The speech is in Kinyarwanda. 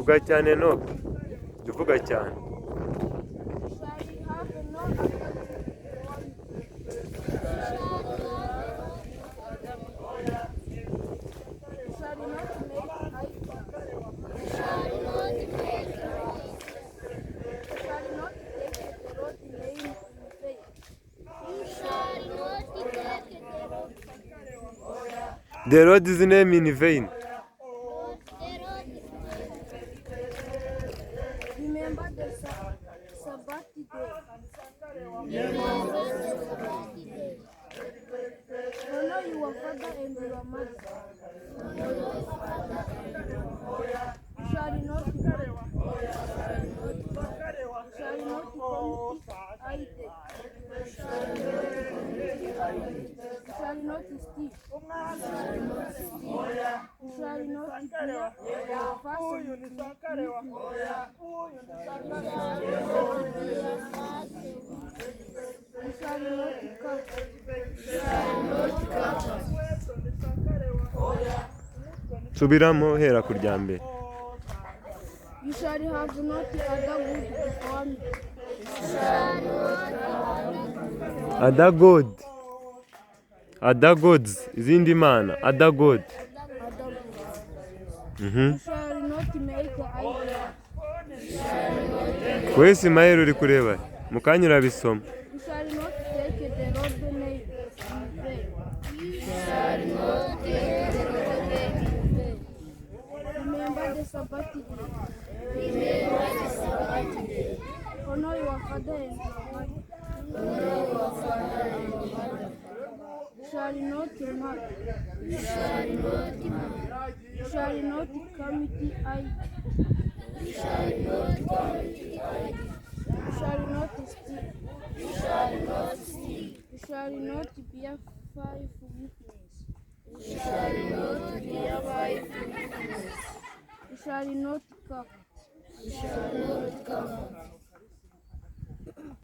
Vuga cyane no. Tuvuga cyane. The road's name in vain. Remember the Sabbath day. Honor your father and your mother. You shall not murder. Shall not commit idol. Shall not steal. Shall not bear false witness. You shall not covet. Subiramo hera kurya mbere. You shall have not other good before me. Other God. Other gods. Izindi mana. Other God. You shall not make idol. Wese Mayero uri kureba. Mukanya urabisoma. You shall not take the Lord's name in vain. Remember the Sabbath day. Honor your father and your mother. You shall not murder. You shall not commit idol. You shall not steal. You shall not bear false witness. You shall not covet.